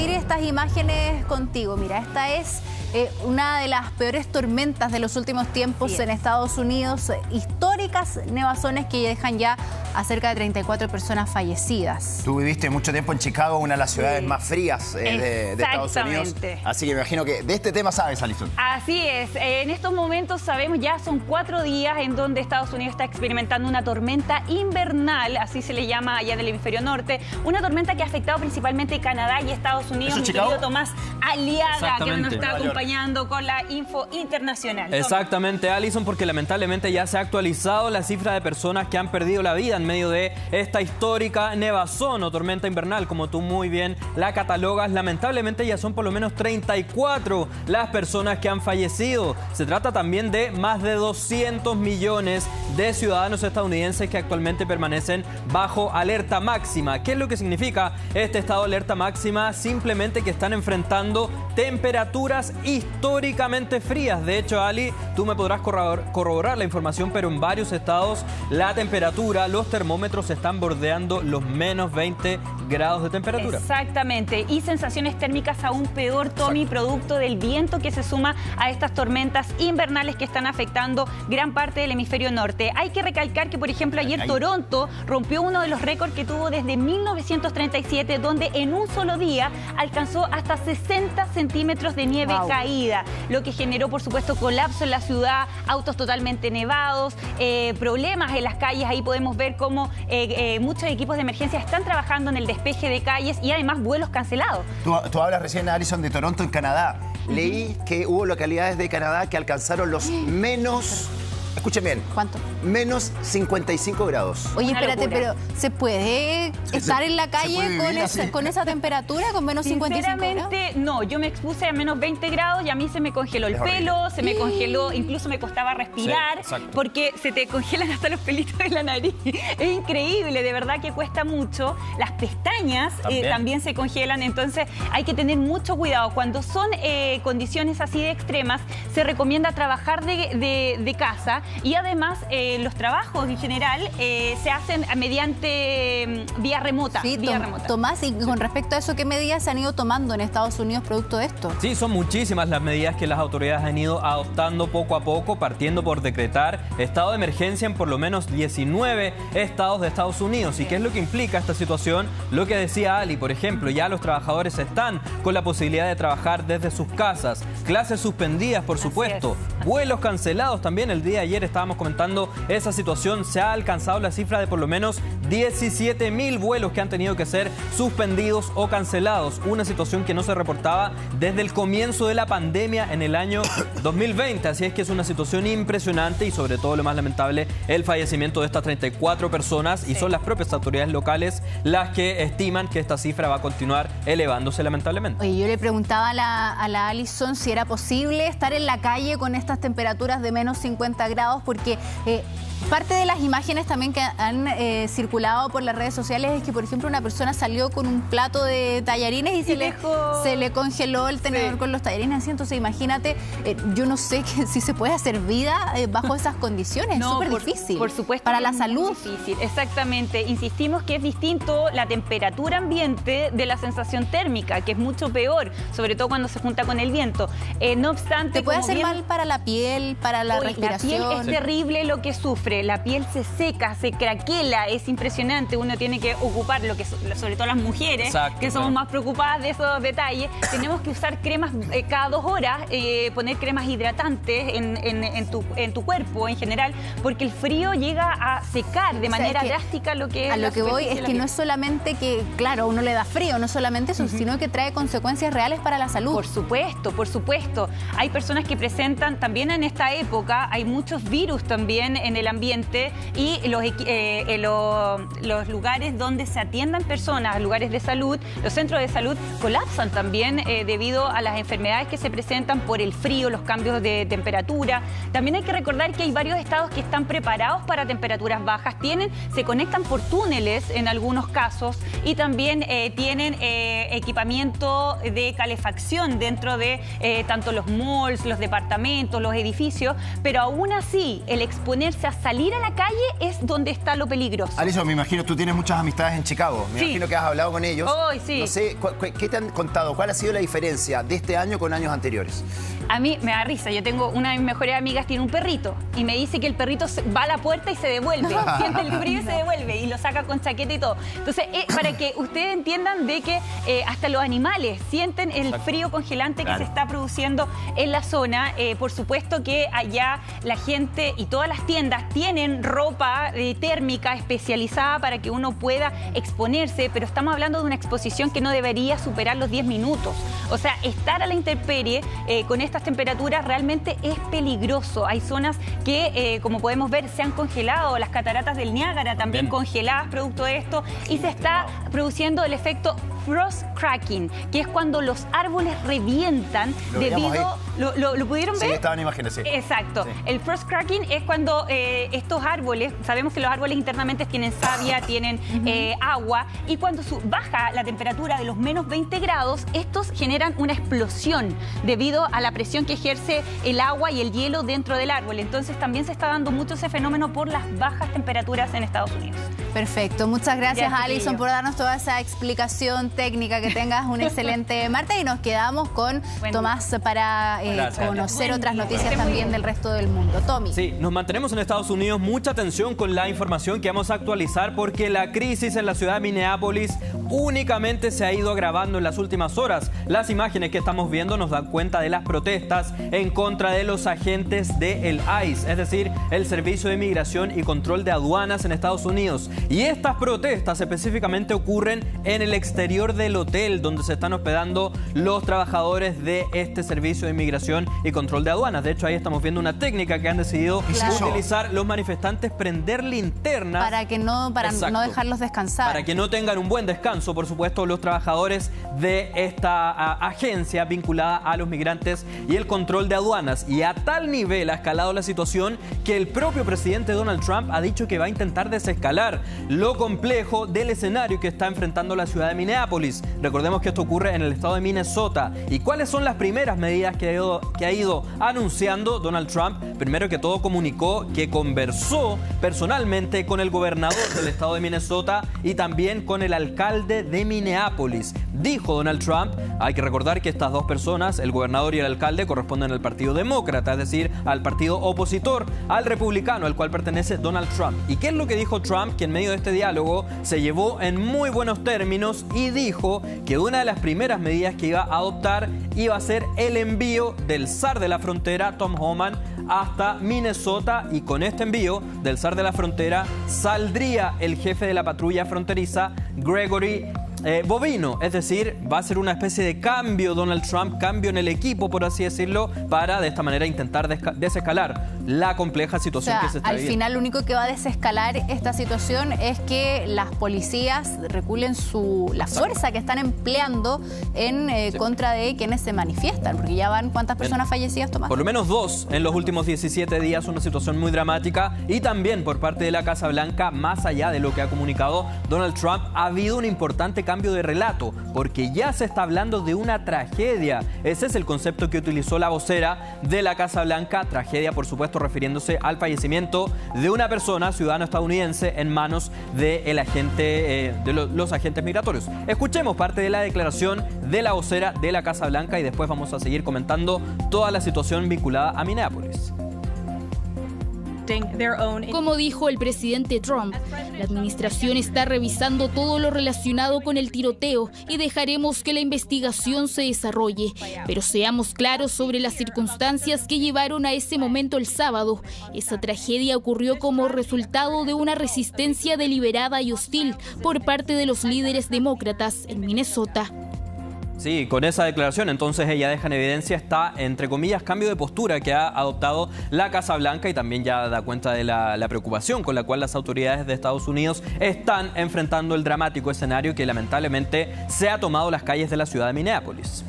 compartir estas imágenes contigo. Mira, esta es una de las peores tormentas de los últimos tiempos en Estados Unidos. Históricas nevazones que dejan ya a cerca de 34 personas fallecidas. Tú viviste mucho tiempo en Chicago, una de las ciudades más frías de Estados Unidos. Así que me imagino que de este tema sabes, Alison. Así es. En estos momentos sabemos, ya son 4 días en donde Estados Unidos está experimentando una tormenta invernal, así se le llama allá del hemisferio norte. Una tormenta que ha afectado principalmente Canadá y Estados Unidos. Mi querido Tomás Aliaga, que nos está acompañando con la info internacional. Exactamente, Alison, porque lamentablemente ya se ha actualizado la cifra de personas que han perdido la vida en medio de esta histórica nevazón o tormenta invernal, como tú muy bien la catalogas. Lamentablemente ya son por lo menos 34 las personas que han fallecido. Se trata también de más de 200 millones de ciudadanos estadounidenses que actualmente permanecen bajo alerta máxima. ¿Qué es lo que significa este estado de alerta máxima? Simplemente que están enfrentando temperaturas históricamente frías. De hecho, Ali, tú me podrás corroborar la información, pero en varios estados la temperatura, los termómetros están bordeando los menos 20 grados de temperatura. Exactamente, y sensaciones térmicas aún peor, Tommy, producto del viento que se suma a estas tormentas invernales que están afectando gran parte del hemisferio norte. Hay que recalcar que, por ejemplo, ayer Toronto rompió uno de los récords que tuvo desde 1937, donde en un solo día alcanzó hasta 60 centímetros de nieve caída, lo que generó, por supuesto, colapso en la ciudad, autos totalmente nevados, problemas en las calles. Ahí podemos ver cómo muchos equipos de emergencia están trabajando en el despeje de calles y además vuelos cancelados. Tú hablas recién, Alison, de Toronto, en Canadá. Leí que hubo localidades de Canadá que alcanzaron los menos... Escuchen bien. ¿Cuánto? Menos 55 grados. Oye, espérate, pero ¿se puede estar en la calle con esa temperatura, con menos 55 grados? Sinceramente, no. Yo me expuse a menos 20 grados y a mí se me congeló el pelo, se me congeló, incluso me costaba respirar, porque se te congelan hasta los pelitos de la nariz. Es increíble, de verdad que cuesta mucho. Las pestañas también se congelan, entonces hay que tener mucho cuidado. Cuando son condiciones así de extremas, se recomienda trabajar de casa. Y además los trabajos en general se hacen mediante vía remota. Sí, Tomás, y con respecto a eso, ¿qué medidas se han ido tomando en Estados Unidos producto de esto? Sí, son muchísimas las medidas que las autoridades han ido adoptando poco a poco, partiendo por decretar estado de emergencia en por lo menos 19 estados de Estados Unidos. ¿Y qué es lo que implica esta situación? Lo que decía Ali, por ejemplo, ya los trabajadores están con la posibilidad de trabajar desde sus casas, clases suspendidas, por supuesto, vuelos cancelados también. El día de ayer estábamos comentando esa situación, se ha alcanzado la cifra de por lo menos 17.000 vuelos que han tenido que ser suspendidos o cancelados, una situación que no se reportaba desde el comienzo de la pandemia en el año 2020, así es que es una situación impresionante y sobre todo lo más lamentable, el fallecimiento de estas 34 personas y son las propias autoridades locales las que estiman que esta cifra va a continuar elevándose lamentablemente. Oye, yo le preguntaba a la Alison si era posible estar en la calle con estas temperaturas de menos 50 grados, porque parte de las imágenes también que han circulado por las redes sociales es que, por ejemplo, una persona salió con un plato de tallarines y se le congeló el tenedor con los tallarines así. Entonces, imagínate, yo no sé si se puede hacer vida bajo esas condiciones. No, es súper difícil. Por supuesto. Para la salud. Difícil, exactamente. Insistimos que es distinto la temperatura ambiente de la sensación térmica, que es mucho peor, sobre todo cuando se junta con el viento. No obstante... ¿Te puede hacer mal para la piel, para la respiración? La piel es terrible lo que sufre. La piel se seca, se craquela, es impresionante. Uno tiene que ocupar, sobre todo las mujeres, que somos más preocupadas de esos detalles. Tenemos que usar cremas cada 2 horas, poner cremas hidratantes en tu cuerpo en general, porque el frío llega a secar de manera drástica lo que es. A lo que voy es que no es solamente que, claro, a uno le da frío, no solamente eso, sino que trae consecuencias reales para la salud. Por supuesto, por supuesto. Hay personas que presentan, también en esta época, hay muchos virus también en el ambiente y los lugares donde se atiendan personas, lugares de salud, los centros de salud colapsan también debido a las enfermedades que se presentan por el frío, los cambios de temperatura. También hay que recordar que hay varios estados que están preparados para temperaturas bajas, se conectan por túneles en algunos casos y también tienen equipamiento de calefacción dentro de tanto los malls, los departamentos, altos los edificios, pero aún así el exponerse a salir a la calle es donde está lo peligroso. Alison, me imagino, tú tienes muchas amistades en Chicago. Me imagino que has hablado con ellos. Sí. No sé, ¿qué te han contado? ¿Cuál ha sido la diferencia de este año con años anteriores? A mí me da risa. Yo tengo una de mis mejores amigas, tiene un perrito y me dice que el perrito va a la puerta y se devuelve. Siente el frío y se devuelve y lo saca con chaqueta y todo. Entonces, para que ustedes entiendan de que hasta los animales sienten el frío congelante que se está produciendo en la zona. Por supuesto que allá la gente y todas las tiendas tienen ropa térmica especializada para que uno pueda exponerse, pero estamos hablando de una exposición que no debería superar los 10 minutos. O sea, estar a la intemperie con estas temperaturas realmente es peligroso. Hay zonas que, como podemos ver, se han congelado. Las cataratas del Niágara también congeladas producto de esto. Y se está produciendo el efecto frost cracking, que es cuando los árboles revientan debido... ¿Lo pudieron ver? Sí, estaban imágenes, sí. Exacto. Sí. El frost cracking es cuando estos árboles, sabemos que los árboles internamente tienen savia, tienen agua, y cuando baja la temperatura de los menos 20 grados, estos generan una explosión debido a la presión que ejerce el agua y el hielo dentro del árbol. Entonces también se está dando mucho ese fenómeno por las bajas temperaturas en Estados Unidos. Perfecto. Muchas gracias, Alison, por darnos toda esa explicación técnica. Que tengas un excelente martes y nos quedamos con Tomás para conocer otras noticias también del resto del mundo. Tommy. Sí, nos mantenemos en Estados Unidos. Mucha atención con la información que vamos a actualizar porque la crisis en la ciudad de Minneapolis únicamente se ha ido agravando en las últimas horas. Las imágenes que estamos viendo nos dan cuenta de las protestas en contra de los agentes del ICE, es decir, el Servicio de Inmigración y Control de Aduanas en Estados Unidos. Y estas protestas específicamente ocurren en el exterior del hotel donde se están hospedando los trabajadores de este Servicio de Inmigración y Control de Aduanas. De hecho, ahí estamos viendo una técnica que han decidido utilizar los manifestantes, prender linternas. Para no dejarlos descansar. Para que no tengan un buen descanso, por supuesto, los trabajadores de esta agencia vinculada a los migrantes y el control de aduanas. Y a tal nivel ha escalado la situación que el propio presidente Donald Trump ha dicho que va a intentar desescalar lo complejo del escenario que está enfrentando la ciudad de Minneapolis. Recordemos que esto ocurre en el estado de Minnesota. ¿Y cuáles son las primeras medidas que ha ido anunciando Donald Trump? Primero que todo, comunicó que conversó personalmente con el gobernador del estado de Minnesota y también con el alcalde de Minneapolis. Dijo Donald Trump, hay que recordar que estas dos personas, el gobernador y el alcalde, corresponden al Partido Demócrata, es decir, al partido opositor al republicano al cual pertenece Donald Trump. ¿Y qué es lo que dijo Trump? Que en medio de este diálogo se llevó en muy buenos términos y dijo que una de las primeras medidas que iba a adoptar iba a ser el envío del zar de la frontera, Tom Homan, hasta Minnesota, y con este envío del zar de la frontera saldría el jefe de la patrulla fronteriza, Gregory Bovino. Es decir, va a ser una especie de cambio Donald Trump, cambio en el equipo, por así decirlo, para de esta manera intentar desescalar la compleja situación que se está viviendo. Al final, lo único que va a desescalar esta situación es que las policías reculen la fuerza que están empleando en contra de quienes se manifiestan, porque ya van ¿cuántas personas fallecidas, Tomás? Por lo menos 2 en los últimos 17 días, una situación muy dramática. Y también por parte de la Casa Blanca, más allá de lo que ha comunicado Donald Trump, ha habido un importante cambio de relato, porque ya se está hablando de una tragedia. Ese es el concepto que utilizó la vocera de la Casa Blanca, tragedia, por supuesto, refiriéndose al fallecimiento de una persona, ciudadano estadounidense, en manos de los agentes migratorios. Escuchemos parte de la declaración de la vocera de la Casa Blanca y después vamos a seguir comentando toda la situación vinculada a Minneapolis. Como dijo el presidente Trump, la administración está revisando todo lo relacionado con el tiroteo y dejaremos que la investigación se desarrolle. Pero seamos claros sobre las circunstancias que llevaron a ese momento el sábado. Esa tragedia ocurrió como resultado de una resistencia deliberada y hostil por parte de los líderes demócratas en Minnesota. Sí, con esa declaración entonces ella deja en evidencia esta, entre comillas, cambio de postura que ha adoptado la Casa Blanca y también ya da cuenta de la preocupación con la cual las autoridades de Estados Unidos están enfrentando el dramático escenario que lamentablemente se ha tomado las calles de la ciudad de Minneapolis.